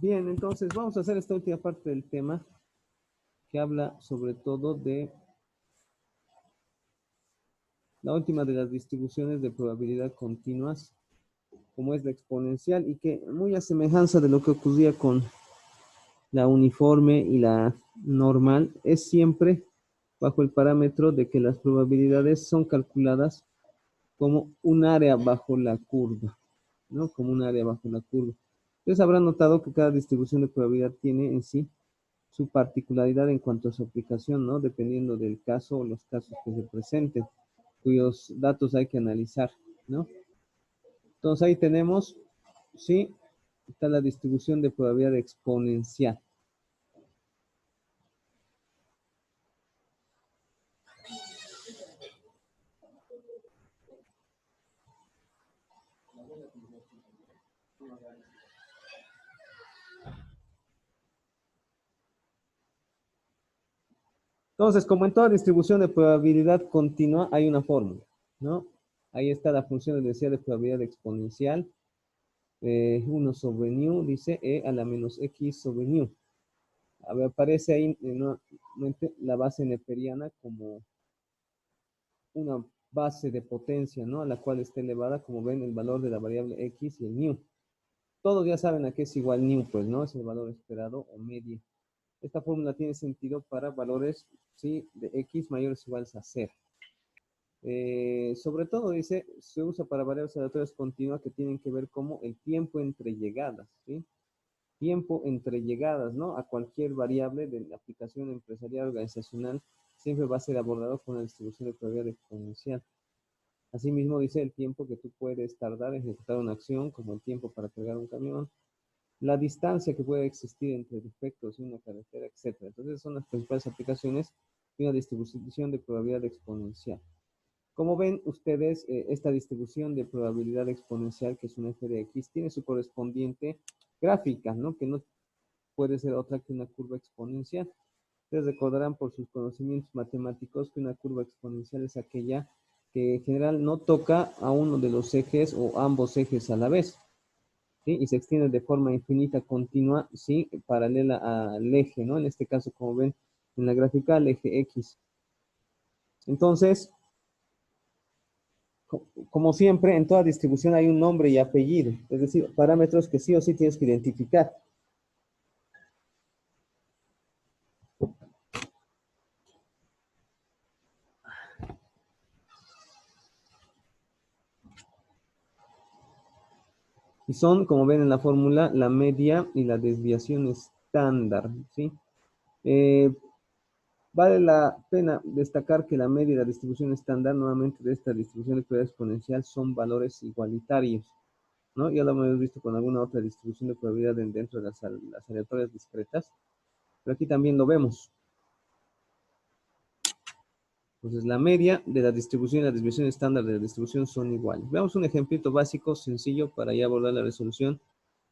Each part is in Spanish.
Bien, entonces vamos a hacer esta última parte del tema que habla sobre todo de la última de las distribuciones de probabilidad continuas, como es la exponencial, y que muy a semejanza de lo que ocurría con la uniforme y la normal, es siempre bajo el parámetro de que las probabilidades son calculadas como un área bajo la curva, ¿no? Como un área bajo la curva. Ustedes habrán notado que cada distribución de probabilidad tiene en sí su particularidad en cuanto a su aplicación, ¿no? Dependiendo del caso o los casos que se presenten, cuyos datos hay que analizar, ¿no? Entonces ahí tenemos, sí, está la distribución de probabilidad exponencial. Entonces, como en toda distribución de probabilidad continua, hay una fórmula, ¿no? Ahí está la función de densidad de probabilidad exponencial. 1 sobre nu, dice e a la menos x sobre nu. A ver, aparece ahí nuevamente la base neperiana como una base de potencia, ¿no? A la cual está elevada, como ven, el valor de la variable x y el nu. Todos ya saben a qué es igual nu, pues, ¿no? Es el valor esperado o media. Esta fórmula tiene sentido para valores, ¿sí? De x mayores o iguales a 0. Sobre todo, dice, se usa para variables aleatorias continuas que tienen que ver como el tiempo entre llegadas, ¿sí? Tiempo entre llegadas, ¿no? A cualquier variable de la aplicación empresarial organizacional siempre va a ser abordado con una distribución de probabilidad exponencial. Asimismo, dice el tiempo que tú puedes tardar en ejecutar una acción, como el tiempo para cargar un camión, la distancia que puede existir entre defectos en una carretera, etc. Entonces, son las principales aplicaciones de una distribución de probabilidad exponencial. Como ven ustedes, esta distribución de probabilidad exponencial, que es una f de x, tiene su correspondiente gráfica, ¿no? Que no puede ser otra que una curva exponencial. Ustedes recordarán por sus conocimientos matemáticos que una curva exponencial es aquella que en general no toca a uno de los ejes o ambos ejes a la vez, ¿sí? Y se extiende de forma infinita continua, ¿sí? Paralela al eje, ¿no? En este caso, como ven en la gráfica, al eje X. Entonces, como siempre, en toda distribución hay un nombre y apellido, es decir, parámetros que sí o sí tienes que identificar. Y son, como ven en la fórmula, la media y la desviación estándar, ¿sí? Vale la pena destacar que la media y la distribución estándar, nuevamente de esta distribución de probabilidad exponencial, son valores igualitarios, ¿no? Ya lo hemos visto con alguna otra distribución de probabilidad dentro de las aleatorias discretas, pero aquí también lo vemos. Entonces, la media de la distribución y la desviación estándar de la distribución son iguales. Veamos un ejemplito básico, sencillo, para ya abordar la resolución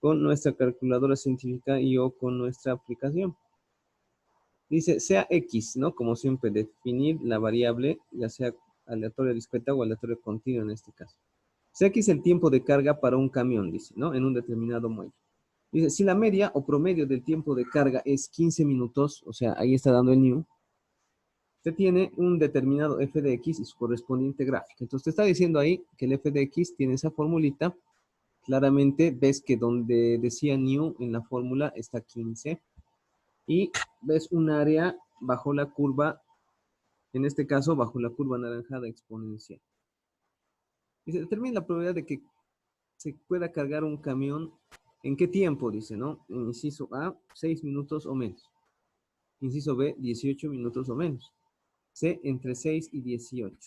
con nuestra calculadora científica y o con nuestra aplicación. Dice, sea X, ¿no? Como siempre, definir la variable, ya sea aleatoria discreta o aleatoria continua en este caso. Sea X el tiempo de carga para un camión, dice, ¿no? En un determinado muelle. Dice, si la media o promedio del tiempo de carga es 15 minutos, o sea, ahí está dando el new, usted tiene un determinado f de x y su correspondiente gráfica. Entonces, te está diciendo ahí que el f de x tiene esa formulita. Claramente ves que donde decía new en la fórmula está 15. Y ves un área bajo la curva, en este caso bajo la curva anaranjada exponencial. Y se determina la probabilidad de que se pueda cargar un camión. ¿En qué tiempo? Dice, ¿no? En inciso A, 6 minutos o menos. Inciso B, 18 minutos o menos. C, entre 6 y 18.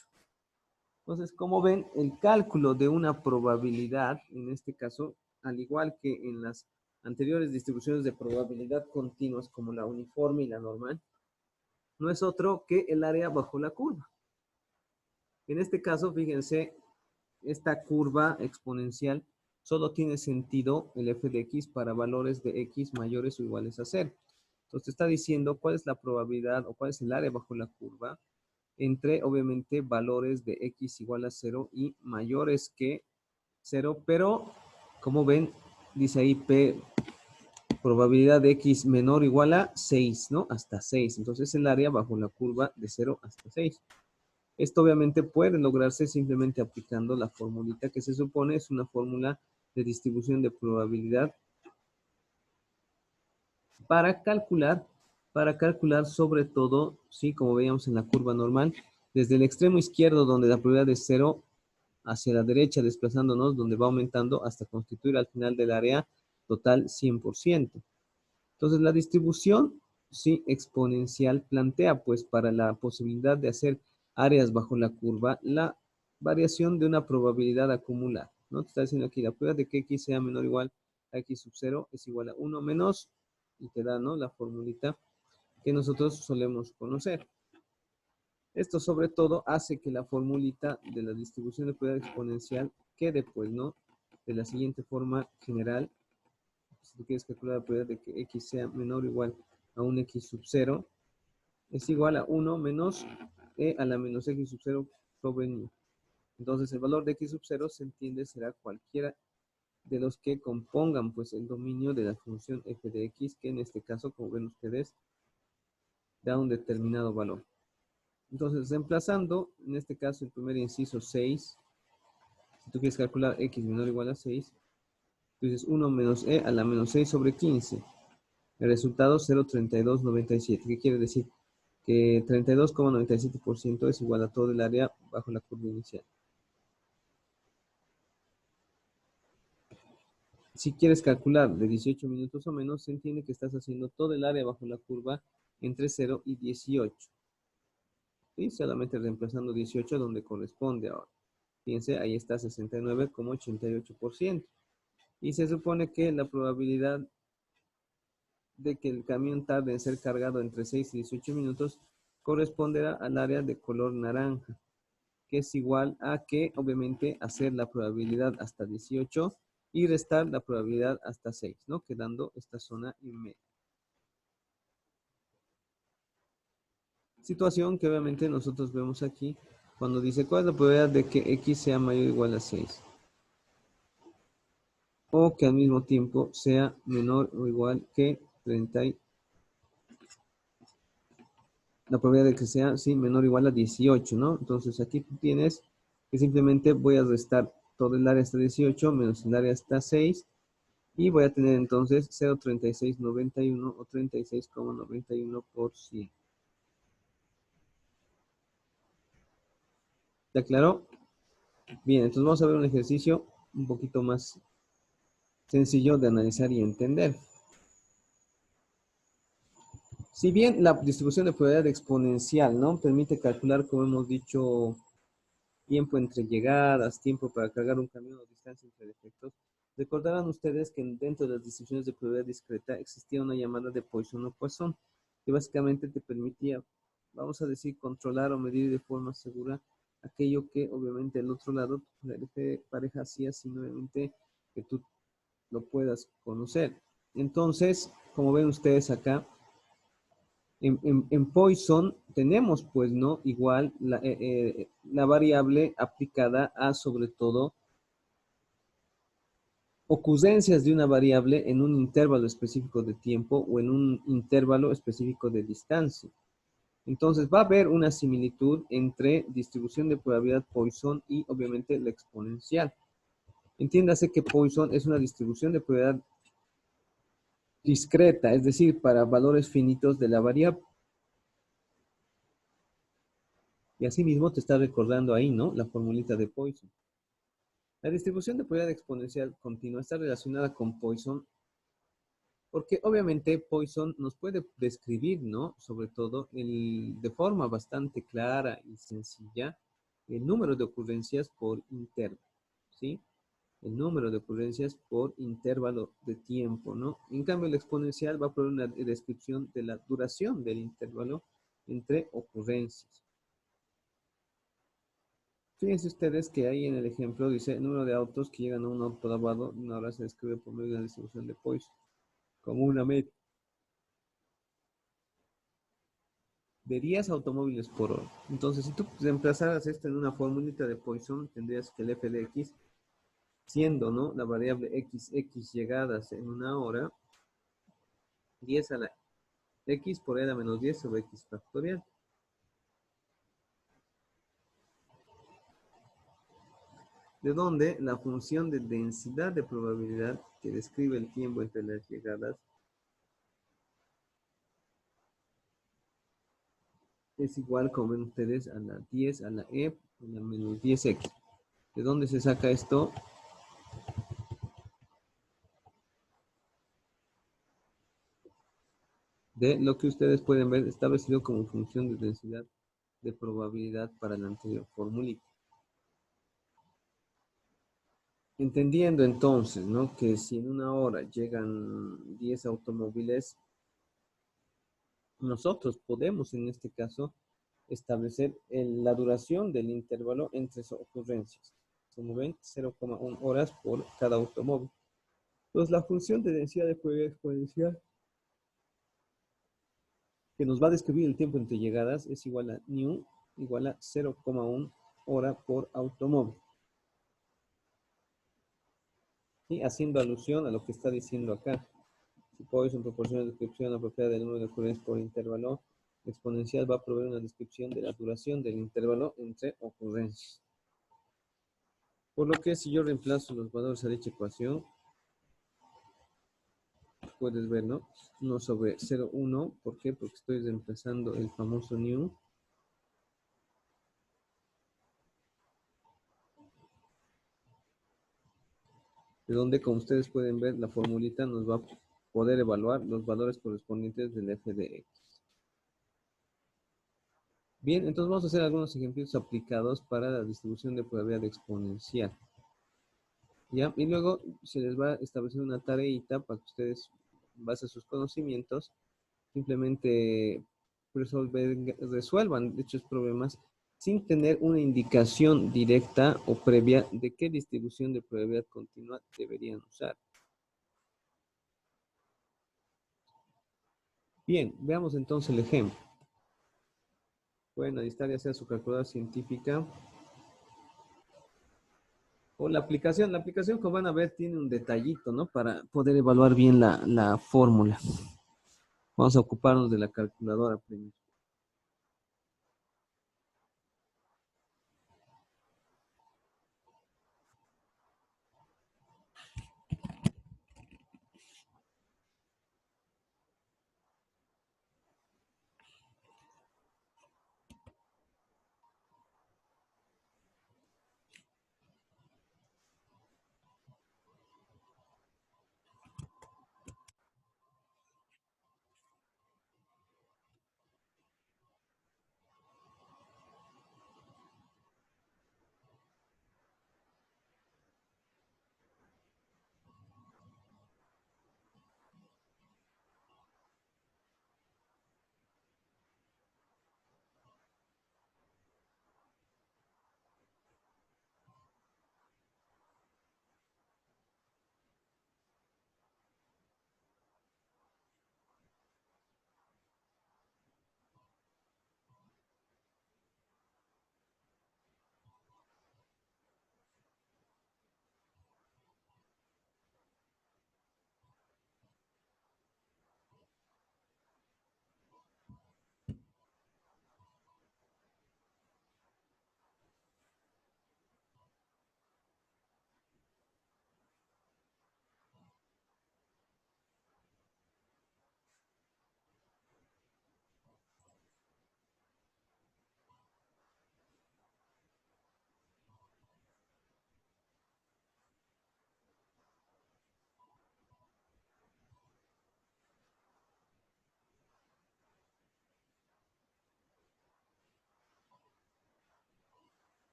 Entonces, como ven, el cálculo de una probabilidad, en este caso, al igual que en las anteriores distribuciones de probabilidad continuas como la uniforme y la normal, no es otro que el área bajo la curva. En este caso, fíjense, esta curva exponencial solo tiene sentido el f de x para valores de x mayores o iguales a 0. Entonces está diciendo cuál es la probabilidad o cuál es el área bajo la curva entre, obviamente, valores de x igual a 0 y mayores que 0, pero, como ven, dice ahí P probabilidad de X menor o igual a 6, ¿no? Hasta 6. Entonces, el área bajo la curva de 0 hasta 6. Esto obviamente puede lograrse simplemente aplicando la formulita que se supone es una fórmula de distribución de probabilidad para calcular sobre todo, sí, como veíamos en la curva normal, desde el extremo izquierdo donde la probabilidad es 0 hacia la derecha desplazándonos donde va aumentando hasta constituir al final del área total 100%. Entonces la distribución sí exponencial plantea pues para la posibilidad de hacer áreas bajo la curva la variación de una probabilidad acumular, ¿no? Te está diciendo aquí la probabilidad de que x sea menor o igual a x sub 0 es igual a 1 menos, y te da, ¿no?, la formulita que nosotros solemos conocer. Esto sobre todo hace que la formulita de la distribución de probabilidad exponencial quede pues, ¿no?, de la siguiente forma general. Si tú quieres calcular la probabilidad de que x sea menor o igual a un x sub 0, es igual a 1 menos e a la menos x sub 0 sobre nu. Entonces el valor de x sub 0 se entiende será cualquiera de los que compongan pues el dominio de la función f de x, que en este caso, como ven ustedes, da un determinado valor. Entonces, reemplazando, en este caso, el primer inciso 6, si tú quieres calcular x menor o igual a 6, entonces 1 menos e a la menos 6 sobre 15. El resultado 0,3297. ¿Qué quiere decir? Que 32,97% es igual a todo el área bajo la curva inicial. Si quieres calcular de 18 minutos o menos, se entiende que estás haciendo todo el área bajo la curva entre 0 y 18. ¿Sí? Solamente reemplazando 18 donde corresponde ahora. Fíjense, ahí está 69,88%. Y se supone que la probabilidad de que el camión tarde en ser cargado entre 6 y 18 minutos corresponderá al área de color naranja, que es igual a que, obviamente, hacer la probabilidad hasta 18 y restar la probabilidad hasta 6, ¿no? Quedando esta zona en medio. Situación que obviamente nosotros vemos aquí cuando dice cuál es la probabilidad de que x sea mayor o igual a 6. O que al mismo tiempo sea menor o igual que 30. La probabilidad de que sea, sí, menor o igual a 18, ¿no? Entonces aquí tú tienes que simplemente voy a restar todo el área hasta 18 menos el área hasta 6 y voy a tener entonces 0,3691 o 36,91%. ¿Te aclaró? Bien, entonces vamos a ver un ejercicio un poquito más sencillo de analizar y entender. Si bien la distribución de probabilidad exponencial, ¿no?, permite calcular, como hemos dicho, tiempo entre llegadas, tiempo para cargar un camión o distancia entre defectos, recordarán ustedes que dentro de las distribuciones de probabilidad discreta existía una llamada de Poisson o Poisson, que básicamente te permitía, vamos a decir, controlar o medir de forma segura aquello que obviamente el otro lado, tu pareja hacía, sino obviamente que tú lo puedas conocer. Entonces, como ven ustedes acá, en Poisson tenemos pues, ¿no?, igual la variable aplicada a sobre todo ocurrencias de una variable en un intervalo específico de tiempo o en un intervalo específico de distancia. Entonces va a haber una similitud entre distribución de probabilidad Poisson y obviamente la exponencial. Entiéndase que Poisson es una distribución de probabilidad discreta, es decir, para valores finitos de la variable. Y asimismo te está recordando ahí, ¿no?, la formulita de Poisson. La distribución de probabilidad exponencial continua está relacionada con Poisson porque obviamente Poisson nos puede describir, ¿no?, sobre todo de forma bastante clara y sencilla, el número de ocurrencias por intervalo, ¿sí? El número de ocurrencias por intervalo de tiempo, ¿no? En cambio, la exponencial va a poner una descripción de la duración del intervalo entre ocurrencias. Fíjense ustedes que ahí en el ejemplo dice el número de autos que llegan a un autolavado, una hora se describe por medio de una distribución de Poisson, como una media de 10 automóviles por hora. Entonces, si tú reemplazaras esto en una formulita de Poisson, tendrías que el f de x, siendo, ¿no?, la variable x llegadas en una hora, 10 a la x por e a la menos 10 sobre x factorial. De donde la función de densidad de probabilidad que describe el tiempo entre las llegadas es igual, como ven ustedes, a la 10 a la e a la menos 10x. ¿De dónde se saca esto? De lo que ustedes pueden ver establecido como función de densidad de probabilidad para la anterior formulita. Entendiendo entonces, ¿no?, que si en una hora llegan 10 automóviles, nosotros podemos en este caso establecer la duración del intervalo entre ocurrencias. Como ven, 0,1 horas por cada automóvil. Entonces la función de densidad de probabilidad exponencial que nos va a describir el tiempo entre llegadas es igual a nu igual a 0,1 hora por automóvil. Y haciendo alusión a lo que está diciendo acá. Si Poisson proporciona descripción apropiada del número de ocurrencias por intervalo exponencial, va a proveer una descripción de la duración del intervalo entre ocurrencias. Por lo que si yo reemplazo los valores a dicha ecuación, puedes ver, ¿no? 1 sobre 0,1. ¿Por qué? Porque estoy reemplazando el famoso nu. De donde, como ustedes pueden ver, la formulita nos va a poder evaluar los valores correspondientes del f de x. Bien, entonces vamos a hacer algunos ejemplos aplicados para la distribución de probabilidad exponencial. ¿Ya? Y luego se les va a establecer una tareita para que ustedes, en base a sus conocimientos, simplemente resuelvan dichos problemas sin tener una indicación directa o previa de qué distribución de probabilidad continua deberían usar. Bien, veamos entonces el ejemplo. Pueden necesitar ya sea su calculadora científica o la aplicación. La aplicación, como van a ver, tiene un detallito, ¿no?, para poder evaluar bien la fórmula. Vamos a ocuparnos de la calculadora primero.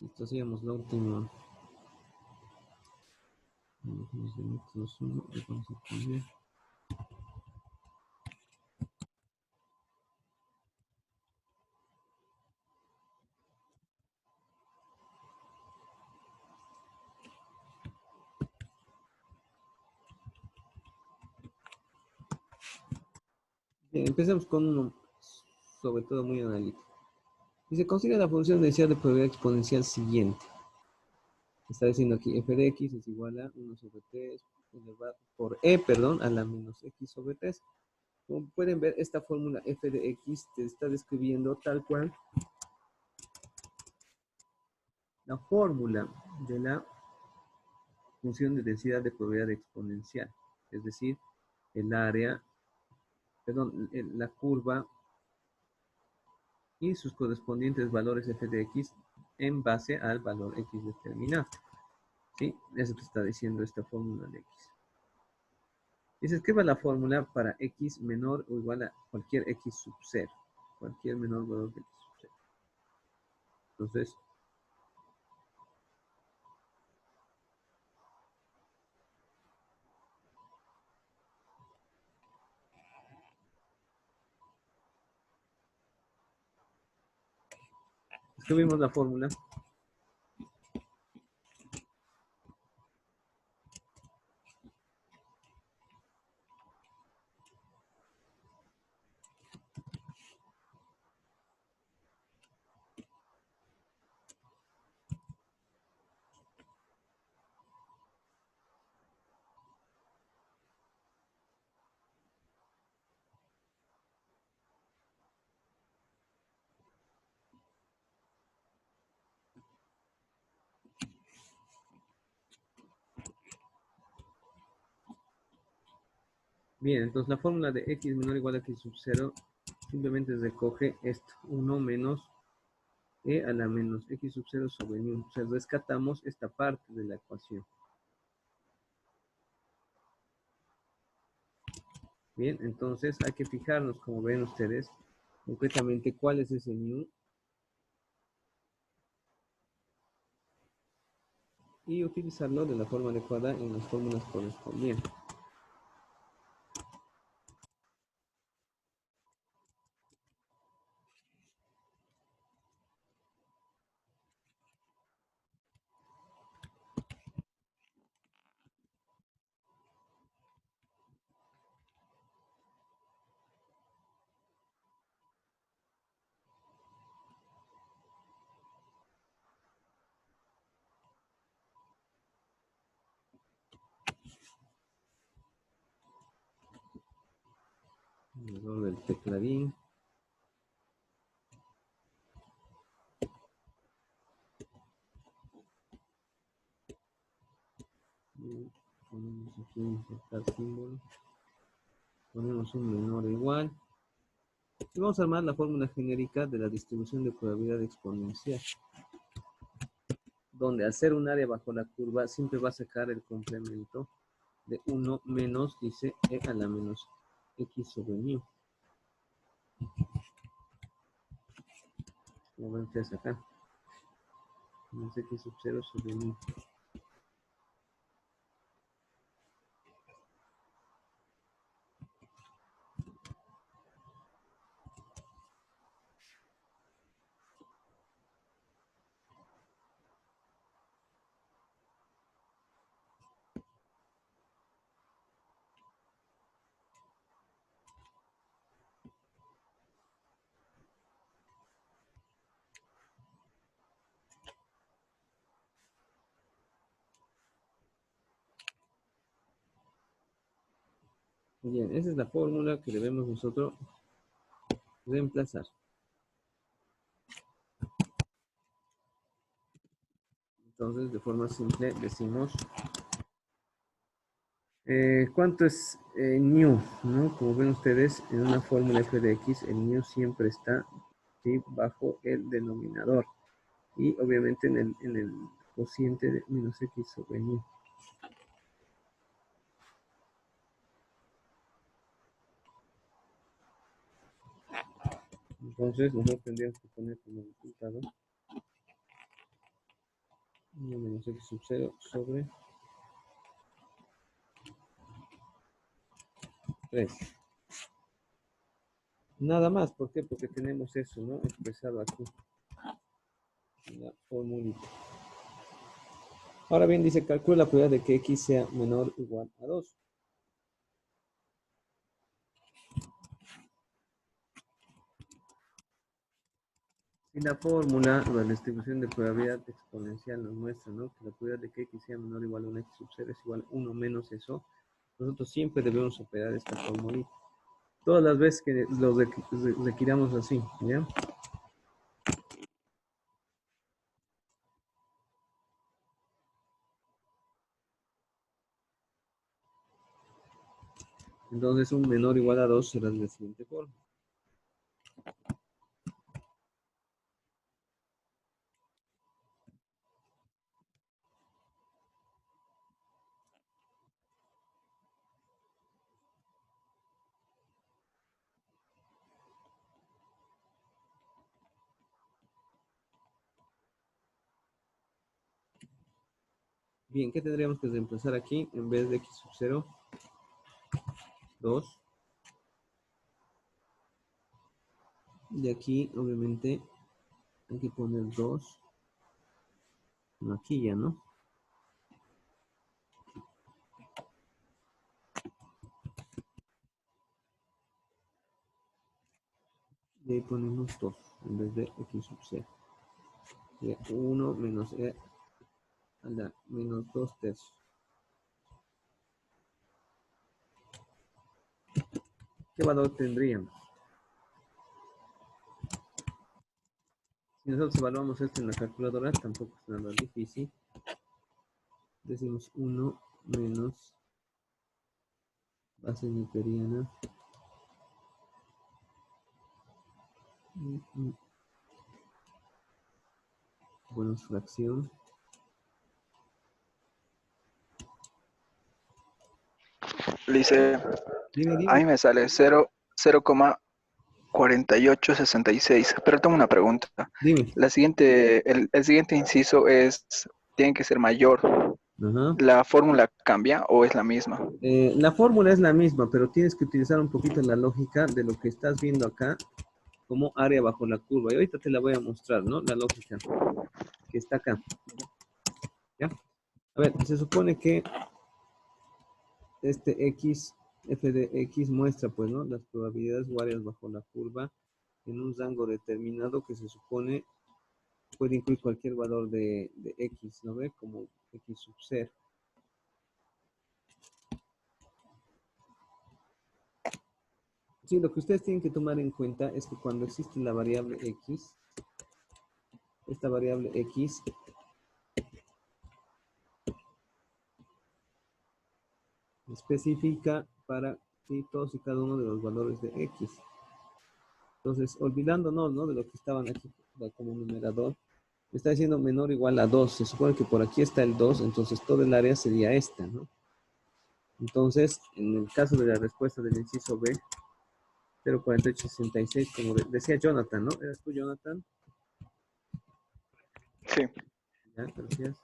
Esto hacíamos la última. Bien, empecemos con uno, sobre todo muy analítico. Y se consigue la función de densidad de probabilidad exponencial siguiente. Está diciendo aquí f de x es igual a 1 sobre 3 elevado por e, perdón, a la menos x sobre 3. Como pueden ver, esta fórmula f de x te está describiendo tal cual la fórmula de la función de densidad de probabilidad exponencial. Es decir, el área, perdón, la curva y sus correspondientes valores f de x en base al valor x determinado. ¿Sí? Eso te está diciendo esta fórmula de x. Y se escribe la fórmula para x menor o igual a cualquier x sub 0. Cualquier menor valor de x sub 0. Entonces, escribimos la fórmula. Bien, entonces la fórmula de x menor o igual a x sub 0 simplemente recoge esto, 1 menos e a la menos x sub 0 sobre nu. O sea, rescatamos esta parte de la ecuación. Bien, entonces hay que fijarnos, como ven ustedes, concretamente cuál es ese nu y utilizarlo de la forma adecuada en las fórmulas correspondientes. El error del tecladín. Ponemos aquí insertar símbolo. Ponemos un menor o igual. Y vamos a armar la fórmula genérica de la distribución de probabilidad exponencial, donde al ser un área bajo la curva siempre va a sacar el complemento de 1 menos, dice, e a la menos x sobre mu. Como ven ustedes acá, menos x sub 0 sobre mu. Bien, esa es la fórmula que debemos nosotros reemplazar. Entonces, de forma simple, decimos, ¿cuánto es nu? ¿No? Como ven ustedes, en una fórmula f de x, el nu siempre está, ¿sí?, bajo el denominador. Y obviamente en el cociente de menos x sobre nu. Entonces, nosotros tendríamos que poner como resultado 1 menos x sub 0 sobre 3. Nada más, ¿por qué? Porque tenemos eso, ¿no? Expresado aquí en la formulita. Ahora bien, dice, calcula la probabilidad de que x sea menor o igual a 2. Y la fórmula de la distribución de probabilidad exponencial nos muestra, ¿no? Que la probabilidad de que x sea menor o igual a 1 x sub 0 es igual a 1 menos eso. Nosotros siempre debemos operar esta fórmula todas las veces que lo requiramos así, ¿ya? Entonces un menor o igual a 2 será de la siguiente forma. Bien, ¿qué tendríamos que reemplazar aquí? En vez de x sub 0, 2. Y aquí, obviamente, hay que poner 2. Aquí ya, ¿no? Y ahí ponemos 2 en vez de x sub 0. 1 menos e a la menos 2 tercios. ¿Qué valor tendríamos? Si nosotros evaluamos esto en la calculadora, tampoco es nada difícil. Decimos 1 menos base newtoniana. Bueno, fracción. Dice, Dime, a mí dime. me sale 0,4866. Pero tengo una pregunta. Dime. El siguiente inciso tiene que ser mayor. Ajá. ¿La fórmula cambia o es la misma? La fórmula es la misma, pero tienes que utilizar un poquito la lógica de lo que estás viendo acá como área bajo la curva. Y ahorita te la voy a mostrar, ¿no? La lógica que está acá. ¿Ya? A ver, se supone que este x, f de x muestra, pues, ¿no? Las probabilidades o áreas bajo la curva en un rango determinado que se supone puede incluir cualquier valor de x, ¿no ve? Como x sub 0. Sí, lo que ustedes tienen que tomar en cuenta es que cuando existe la variable x, esta variable x específica para todos y cada uno de los valores de x. Entonces, olvidándonos, ¿no? De lo que estaban aquí como numerador, está diciendo menor o igual a 2. Se supone que por aquí está el 2, entonces todo el área sería esta, ¿no? Entonces, en el caso de la respuesta del inciso B, 0,4866, como decía Jonathan, ¿no? ¿Eras tú, Jonathan? Sí. Ya, gracias.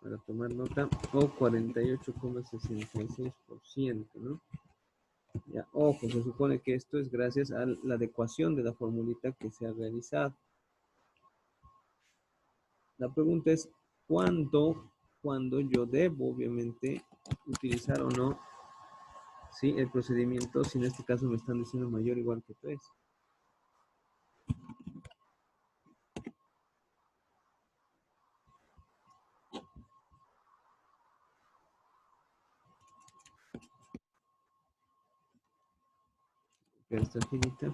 Para tomar nota. O 48,66%, ¿no? Ya, ojo, se supone que esto es gracias a la adecuación de la formulita que se ha realizado. La pregunta es, ¿cuándo yo debo, obviamente, utilizar o no, sí, el procedimiento, si en este caso me están diciendo mayor o igual que 3? Esta finita.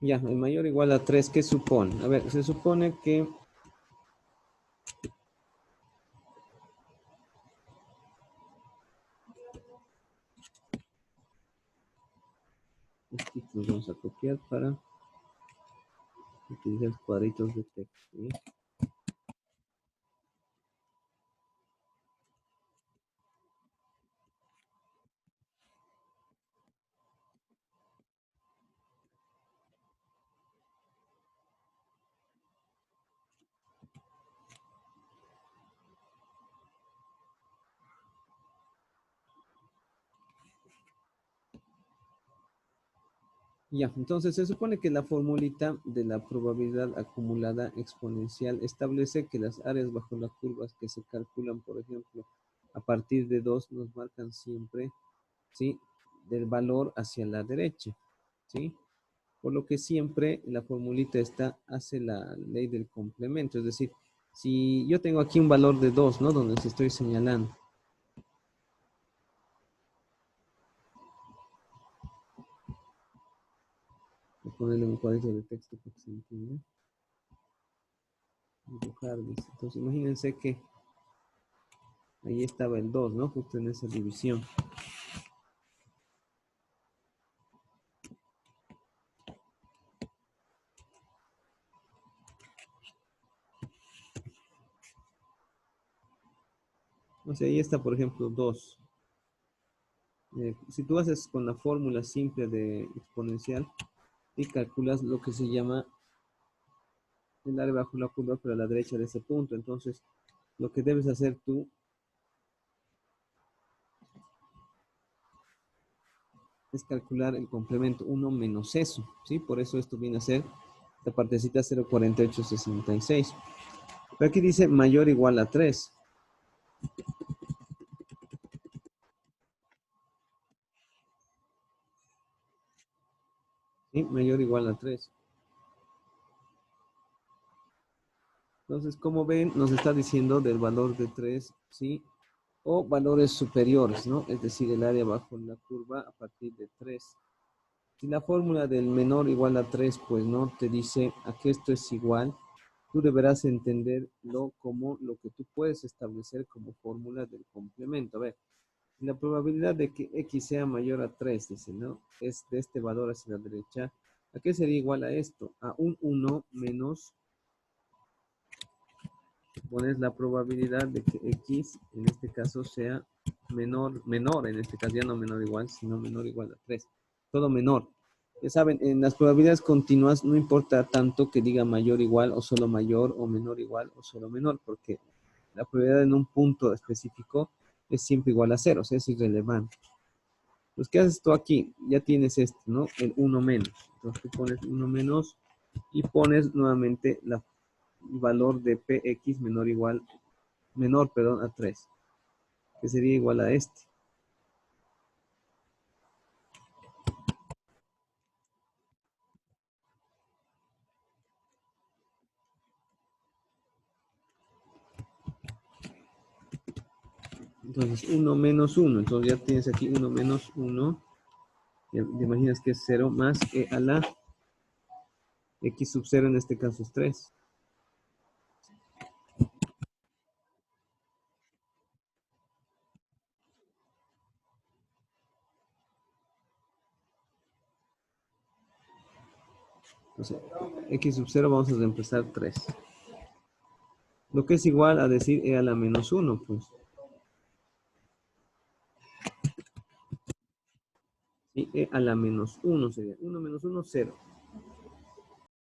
Ya, el mayor igual a 3, ¿qué supone? A ver, se supone que... Aquí los vamos a copiar para utilizar cuadritos de texto. ¿Sí? Ya, entonces se supone que la formulita de la probabilidad acumulada exponencial establece que las áreas bajo las curvas que se calculan, por ejemplo, a partir de 2 nos marcan siempre, ¿sí? Del valor hacia la derecha, ¿sí? Por lo que siempre la formulita esta hace la ley del complemento, es decir, si yo tengo aquí un valor de 2, ¿no? Donde se estoy señalando. Voy a ponerle un cuadrito de texto para que se entienda. Dibujar, dice. Entonces imagínense que ahí estaba el 2, ¿no? Justo en esa división. O sea, ahí está, por ejemplo, 2. Si tú haces con la fórmula simple de exponencial y calculas lo que se llama el área bajo la curva, pero a la derecha de ese punto, entonces lo que debes hacer tú es calcular el complemento 1 menos eso, ¿sí? Por eso esto viene a ser esta partecita 0,4866. Pero aquí dice mayor o igual a 3. ¿Sí? Mayor o igual a 3. Entonces, como ven, nos está diciendo del valor de 3, ¿sí? O valores superiores, ¿no? Es decir, el área bajo la curva a partir de 3. Si la fórmula del menor igual a 3, pues no te dice a que esto es igual, tú deberás entenderlo como lo que tú puedes establecer como fórmula del complemento. A ver, la probabilidad de que x sea mayor a 3, dice, ¿no? Es de este valor hacia la derecha. ¿A qué sería igual a esto? A un 1 menos, pones la probabilidad de que x en este caso sea menor, en este caso ya no menor igual, sino menor igual a 3. Todo menor. Ya saben, en las probabilidades continuas no importa tanto que diga mayor igual o solo mayor o menor igual o solo menor, porque la probabilidad en un punto específico es siempre igual a 0, o sea, es irrelevante. Pues, ¿qué haces tú aquí? Ya tienes esto, ¿no? El 1 menos. Entonces tú pones 1 menos y pones nuevamente el valor de px menor, perdón, a 3, que sería igual a este. Entonces 1 menos 1, entonces ya tienes aquí 1 menos 1, ya te imaginas que es 0 más e a la x sub 0, en este caso es 3. Entonces, x sub 0 vamos a reemplazar 3. Lo que es igual a decir e a la menos 1, pues. Y e a la menos 1 sería 1 menos 1, 0.